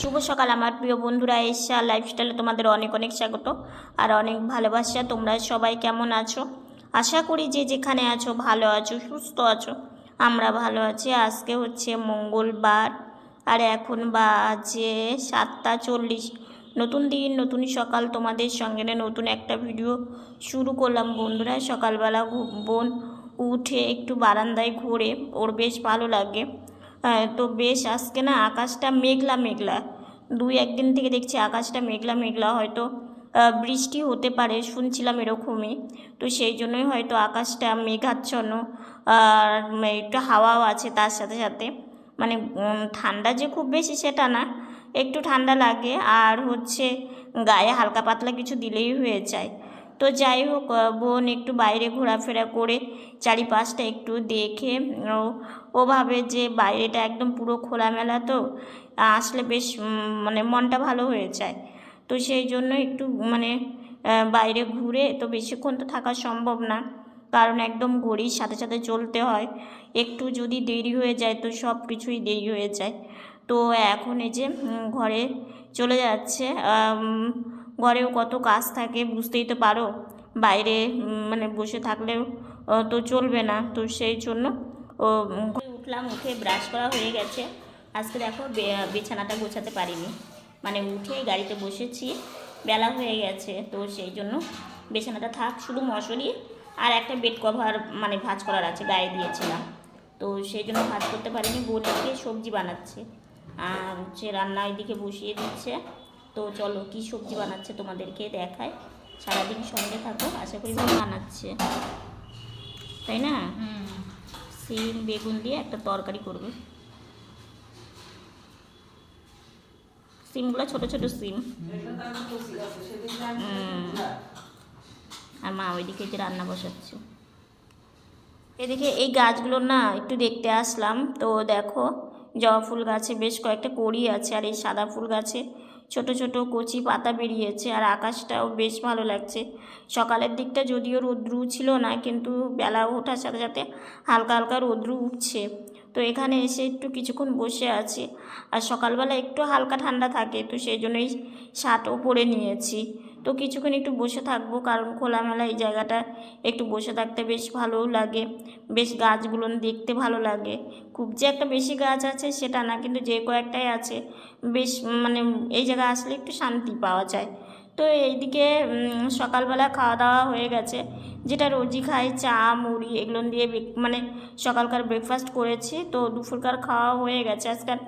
শুভ সকাল আমার প্রিয় বন্ধুরা, এশা লাইফস্টাইলে তোমাদের অনেক অনেক স্বাগত আর অনেক ভালোবাসা। তোমরা সবাই কেমন আছো? আশা করি যে যেখানে আছো ভালো আছো, সুস্থ আছো। আমরা ভালো আছি। আজকে হচ্ছে মঙ্গলবার আর এখন বাজে 7:40। নতুন দিন, নতুন সকাল, তোমাদের সঙ্গে নতুন একটা ভিডিও শুরু করলাম বন্ধুরা। সকালবেলা বোন উঠে একটু বারান্দায় ঘুরে, ওর বেশ ভালো লাগে। তো বেশ আজকে না আকাশটা মেঘলা মেঘলা, দুই একদিন থেকে দেখছি আকাশটা মেঘলা মেঘলা, হয়তো বৃষ্টি হতে পারে, শুনছিলাম এরকমই। তো সেই জন্যই হয়তো আকাশটা মেঘাচ্ছন্ন আর একটু হাওয়াও আছে তার সাথে সাথে। মানে ঠান্ডা যে খুব বেশি সেটা না, একটু ঠান্ডা লাগে আর হচ্ছে গায়ে হালকা পাতলা কিছু দিলেই হয়ে যায়। তো যাই হোক, বোন একটু বাইরে ঘোরাফেরা করে চারিপাশটা একটু দেখে ও ভাবে যে বাইরেটা একদম পুরো খোলামেলা, তো আসলে বেশ মানে মনটা ভালো হয়ে যায়। তো সেই জন্য একটু মানে বাইরে ঘুরে, তো বেশিক্ষণ তো থাকা সম্ভব না, কারণ একদম ঘড়ির সাথে সাথে চলতে হয়। একটু যদি দেরি হয়ে যায় তো সব কিছুই দেরি হয়ে যায়। তো এখন এই যে ঘরে চলে যাচ্ছে। ঘরেও কত কাজ থাকে বুঝতেই তো পারো, বাইরে মানে বসে থাকলেও তো চলবে না। তো সেই জন্য উঠলাম, উঠে ব্রাশ করা হয়ে গেছে। আজকে দেখো বিছানাটা গোছাতে পারিনি, মানে উঠে গাড়িতে বসেছি, বেলা হয়ে গেছে। তো সেই জন্য বিছানাটা থাক, শুধু মশারি আর একটা বেড কভার মানে ভাঁজ করার আছে, গায়ে দিয়েছিলাম। তো সেই জন্য ভাঁজ করতে পারিনি। বোন এদিকে সবজি বানাচ্ছে আর হচ্ছে রান্না এদিকে বসিয়ে দিচ্ছে। তো চলো কি সবজি বানাচ্ছে তোমাদেরকে দেখায়, সারাদিন সঙ্গে থাকো, আশা করি ভালো বানাচ্ছে, তাই না? সিম বেগুন দিয়ে একটা তরকারি করবে। সিমগুলো ছোট ছোট সিম। আর মা ওইদিকে যে রান্না বসাচ্ছে। এদিকে এই গাছগুলো না একটু দেখতে আসলাম। তো দেখো, জবা ফুল গাছে বেশ কয়েকটা কড়ি আছে, আর এই সাদা ফুল গাছে ছোট ছোট কচি পাতা বেরিয়েছে, আর আকাশটাও বেশ ভালো লাগছে। সকালের দিকটা যদিও রৌদ্রু ছিল না, কিন্তু বেলা ওঠার সাথে সাথে হালকা হালকা রৌদ্রু উঠছে। তো এখানে এসে একটু কিছুক্ষণ বসে আছি, আর সকালবেলা একটু হালকা ঠান্ডা থাকে, তো সেই জন্যই শার্টও পরে নিয়েছি। তো কিছুক্ষণ একটু বসে থাকবো, কারণ খোলামেলা এই জায়গাটা একটু বসে থাকতে বেশ ভালোও লাগে। বেশ গাছগুলো দেখতে ভালো লাগে। খুব যে একটা বেশি গাছ আছে সেটা না, কিন্তু যে কয়েকটাই আছে বেশ মানে এই জায়গায় আসলে একটু শান্তি পাওয়া যায়। তো এইদিকে সকালবেলা খাওয়া দাওয়া হয়ে গেছে, যেটা রোজই খাই, চা মুড়ি এগুলো দিয়ে মানে সকালকার ব্রেকফাস্ট করেছি। তো দুপুরকার খাওয়া হয়ে গেছে। আজকাল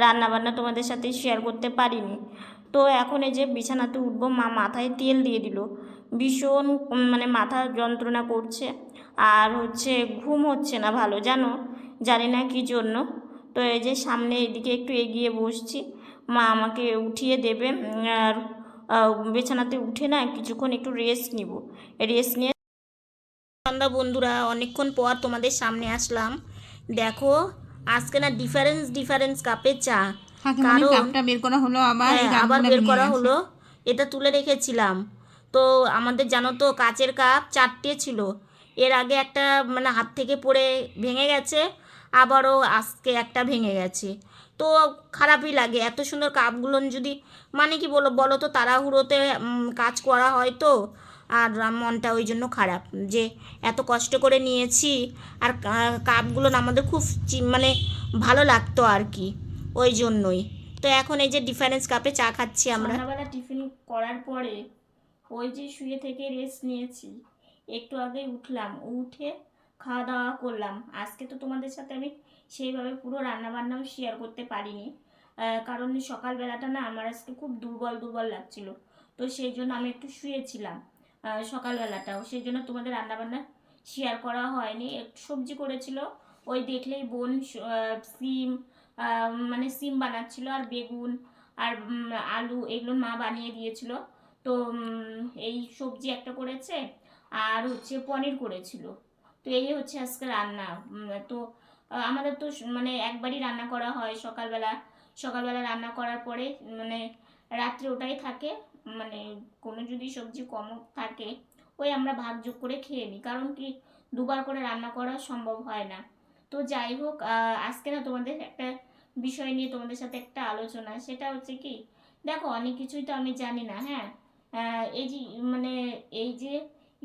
রান্নাবান্না তোমাদের সাথে শেয়ার করতে পারিনি। তো এখন এই যে বিছানাতে উঠবো, মা মাথায় তেল দিয়ে দিল, ভীষণ মানে মাথা যন্ত্রণা করছে, আর হচ্ছে ঘুম হচ্ছে না ভালো, জানি না কী জন্য। তো এই যে সামনে এদিকে একটু এগিয়ে বসছি, মা আমাকে উঠিয়ে দেবে, আর বিছানাতে উঠে না কিছুক্ষণ একটু রেস্ট নিব। রেস্ট নিয়ে সন্ধ্যা বন্ধুরা, অনেকক্ষণ পর তোমাদের সামনে আসলাম। দেখো আজকে না ডিফারেন্স ডিফারেন্স কাপে চা, কারণ কাপটা বের করা হলো, আবার এই আবার কাপগুলো বের ভেঙে করা গেছে। হলো। এটা তুলে রেখেছিলাম। তো আমাদের জানো তো কাচের কাপ 4টে ছিল, এর আগে একটা মানে হাত থেকে পড়ে ভেঙে গেছে, আবারও আজকে একটা ভেঙে গেছে। তো খারাপই লাগে, এত সুন্দর কাপগুলো যদি মানে কি বলো বলো তো, তাড়াহুড়োতে কাজ করা হয় তো, আর মনটা ওই জন্য খারাপ যে এত কষ্ট করে নিয়েছি। আর কাপগুলো না আমাদের খুব মানে ভালো লাগতো আর কি, ওই জন্যই। তো এখন এই যে ডিফারেন্স কাপে চা খাচ্ছি আমরা। সন্ধ্যাবেলা টিফিন করার পরে ওই যে শুয়ে থেকে রেস্ট নিয়েছি, একটু আগে উঠলাম, উঠে খাওয়া দাওয়া করলাম। আজকে তো তোমাদের সাথে আমি সেইভাবে পুরো রান্নাবান্নাও শেয়ার করতে পারিনি, কারণ সকালবেলাটা না আমার আজকে খুব দুর্বল দুর্বল লাগছিল। তো সেই জন্য আমি একটু শুয়েছিলাম সকালবেলাটাও, সেই জন্য তোমাদের রান্নাবান্না শেয়ার করা হয়নি। একটু সবজি করেছিল, ওই দেখলেই বোন সিম মানে সিম বানাচ্ছিল, আর বেগুন আর আলু এগুলো মা বানিয়ে দিয়েছিল। তো এই সবজি একটা করেছে, আর হচ্ছে পনির করেছিল। তো এই হচ্ছে আজকে রান্না। তো আমাদের তো মানে একবারই রান্না করা হয় সকালবেলা। সকালবেলা রান্না করার পরে মানে রাত্রে ওটাই থাকে, মানে কোনো যদি সবজি কম থাকে ওই আমরা ভাগযোগ করে খেয়ে নিই, কারণ কি দুবার করে রান্না করা সম্ভব হয় না। তো যাই হোক, আজকে না তোমাদের একটা বিষয় নিয়ে তোমাদের সাথে একটা আলোচনা, সেটা হচ্ছে কি, দেখো অনেক কিছুই তো আমি জানি না। হ্যাঁ, এই যে মানে এই যে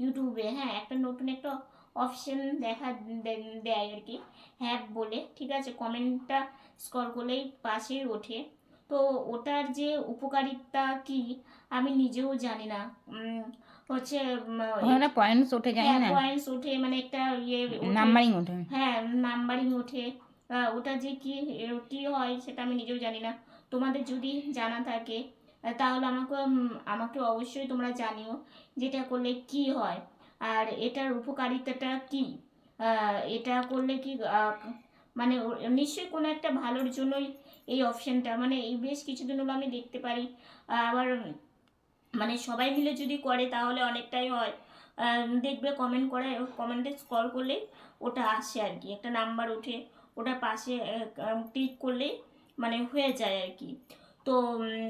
ইউটিউবে হ্যাঁ একটা নতুন একটা অপশন দেয় আর কি, হ্যাপ বলে, ঠিক আছে, কমেন্টটা স্ক্রল করলেই পাশেই ওঠে। তো ওটার যে উপকারিতা কি আমি নিজেও জানি না। হচ্ছে ওখানে পয়েন্টস উঠে যায় হ্যাঁ না, পয়েন্টস ওঠে, মানে একটা ইয়ে ওঠে, নাম্বারিং ওঠে। হ্যাঁ নাম্বারিং ওঠে। ওটা যে কি কি হয় সেটা আমি নিজেও জানি না। তোমাদের যদি জানা থাকে তাহলে আমাকে অবশ্যই তোমরা জানিও যেটা করলে কি হয় আর এটার উপকারিতাটা কি। এটা করলে কি মানে নিশ্চয়ই কোনো একটা ভালোর জন্যই এই অপশানটা, মানে এই বেশ কিছুদিন হলো আমি দেখতে পারি। আবার মানে সবাই মিলে যদি করে তাহলে অনেকটাই হয়। দেখবে কমেন্ট করে, কমেন্টে স্ক্রল করলেই ওটা আসে আর কি, একটা নাম্বার ওঠে, ওটা পাশে ক্লিক করলেই মানে হয়ে যায় আর কি। তো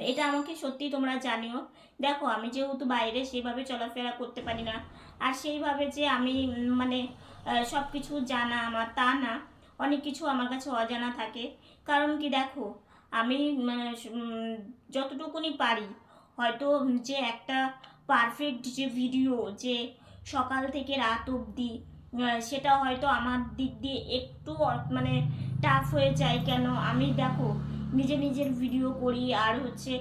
এটা আমাকে সত্যি তোমরা জানিও। দেখো আমি যেহেতু বাইরে সেইভাবে চলাফেরা করতে পারি না, আর সেইভাবে যে আমি মানে সব কিছু জানা আমার তা না, অনেক কিছু আমার কাছে অজানা থাকে। কারণ কি দেখো আমি মানে যতটুকুনি পারি হয়তো যে একটা পারফেক্ট যে ভিডিও যে সকাল থেকে রাত অবধি, সেটা হয়তো আমার দিক দিয়ে একটু মানে টাফ হয়ে যায়। কেন আমি দেখো নিজের ভিডিও করি, আর হচ্ছে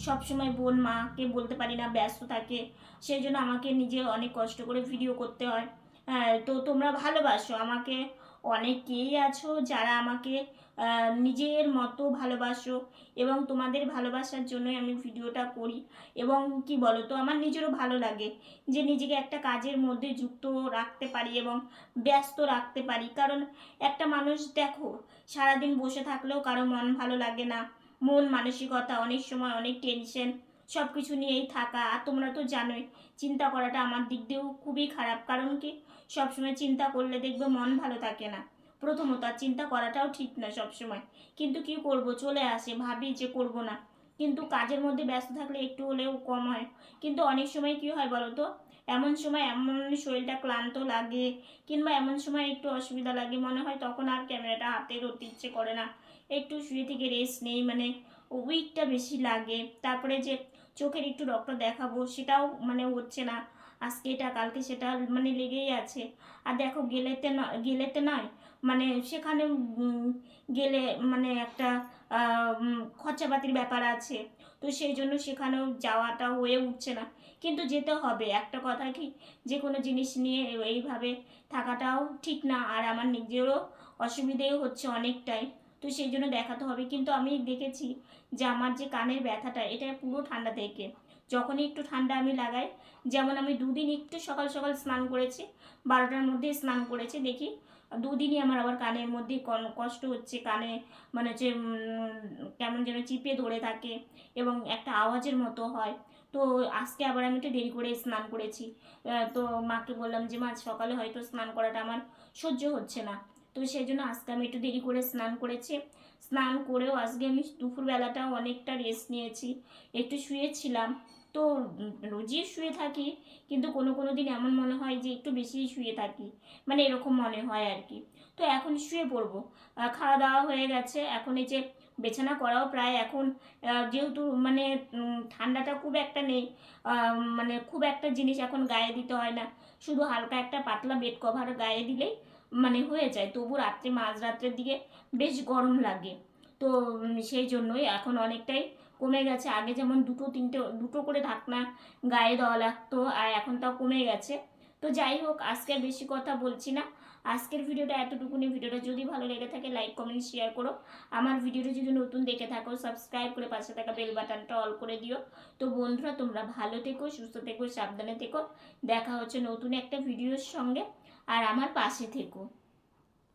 সবসময় বোন মাকে বলতে পারি না, ব্যস্ত থাকে, সেই জন্য আমাকে নিজে অনেক কষ্ট করে ভিডিও করতে হয়। তো তোমরা ভালোবাসো আমাকে, অনেকেই আছো যারা আমাকে নিজের মতো ভালোবাসো, এবং তোমাদের ভালোবাসার জন্যই আমি ভিডিওটা করি। এবং কি বলো তো, আমার নিজেরও ভালো লাগে যে নিজেকে একটা কাজের মধ্যে যুক্ত রাখতে পারি এবং ব্যস্ত রাখতে পারি। কারণ একটা মানুষ দেখো সারাদিন বসে থাকলেও কারো মন ভালো লাগে না, মন মানসিকতা অনেক সময় অনেক টেনশন সব কিছু নিয়েই থাকা। আর তোমরা তো জানোই চিন্তা করাটা আমার দিক দিয়েও খুবই খারাপ। কারণ কি সবসময় চিন্তা করলে দেখবে মন ভালো থাকে না, প্রথমত। আর চিন্তা করাটাও ঠিক না সবসময়, কিন্তু কি করব, চলে আসে, ভাবি যে করব না, কিন্তু কাজের মধ্যে ব্যস্ত থাকলে একটু হলেও কম হয়। কিন্তু অনেক সময় কি হয় বলো তো, এমন সময় এমন শরীরটা ক্লান্ত লাগে, কিংবা এমন সময় একটু অসুবিধা লাগে, মনে হয় তখন আর ক্যামেরাটা হাতে ধরতে ইচ্ছে করে না, একটু শুয়ে থেকে রেস্ট নেই, মানে উইকটা বেশি লাগে। তারপরে যে চোখের একটু ডক্টর দেখাবো সেটাও মানে হচ্ছে না, আজকে এটা কালকে সেটা মানে লেগেই আছে। আর দেখো গেলেতে নয়, মানে সেখানে গেলে মানে একটা খরচাপাতির ব্যাপার আছে, তো সেই জন্য সেখানেও যাওয়াটা হয়ে উঠছে না। কিন্তু যেতে হবে, একটা কথা কি, যে কোনো জিনিস নিয়ে এইভাবে থাকাটাও ঠিক না, আর আমার নিজেরও অসুবিধেও হচ্ছে অনেকটাই, তো সেই জন্য দেখাতে হবে। কিন্তু আমি দেখেছি যে আমার যে কানের ব্যথাটা এটা পুরো ঠান্ডা থেকে, যখনই একটু ঠান্ডা আমি লাগাই, যেমন আমি দুদিন একটু সকাল সকাল স্নান করেছি, 12টার মধ্যে স্নান করেছি, দেখি দুদিনই আমার আবার কানের মধ্যে কষ্ট হচ্ছে, কানে মানে হচ্ছে কেমন যেন চিপে ধরে থাকে এবং একটা আওয়াজের মতো হয়। তো আজকে আবার আমি একটু দেরি করে স্নান করেছি। তো মাকে বললাম যে মা সকালে হয়তো স্নান করাটা আমার সহ্য হচ্ছে না, তো সেই জন্য আজকে আমি একটু দেরি করে স্নান করেছি। স্নান করেও আজকে আমি দুপুরবেলাটাও অনেকটা রেস্ট নিয়েছি, একটু শুয়েছিলাম। তো রোজই শুয়ে থাকি, কিন্তু কোনো কোনো দিন এমন মনে হয় যে একটু বেশি শুয়ে থাকি, মানে এরকম মনে হয় আর কি। তো এখন শুয়ে পড়বো, খাওয়া দাওয়া হয়ে গেছে, এখন এই যে বিছানা করাও প্রায় এখন, যেহেতু মানে ঠান্ডাটা খুব একটা নেই, মানে খুব একটা জিনিস এখন গায়ে দিতে হয় না, শুধু হালকা একটা পাতলা বেড কভার গায়ে দিলেই মানে হয়ে যায়। তবু রাত্রে মাঝরাত্রের দিকে বেশ গরম লাগে। তো সেই জন্যই এখন অনেকটাই কমে গেছে, আগে যেমন দুটো করে ঢাকনা গায়ে দেওয়া লাগতো, আর এখন তাও কমে গেছে। তো যাই হোক, আজকে বেশি কথা বলছি না, আজকের ভিডিওটা এতটুকুনি। ভিডিওটা যদি ভালো লেগে থাকে লাইক কমেন্ট শেয়ার করো, আমার ভিডিওটা যদি নতুন দেখে থাকো সাবস্ক্রাইব করে পাশে থাকা বেল বাটনটা অল করে দিও। তো বন্ধুরা তোমরা ভালো থেকো, সুস্থ থেকো, সাবধানে থেকো, দেখা হচ্ছে নতুন একটা ভিডিওর সঙ্গে, আর আমার পাশে থেকো।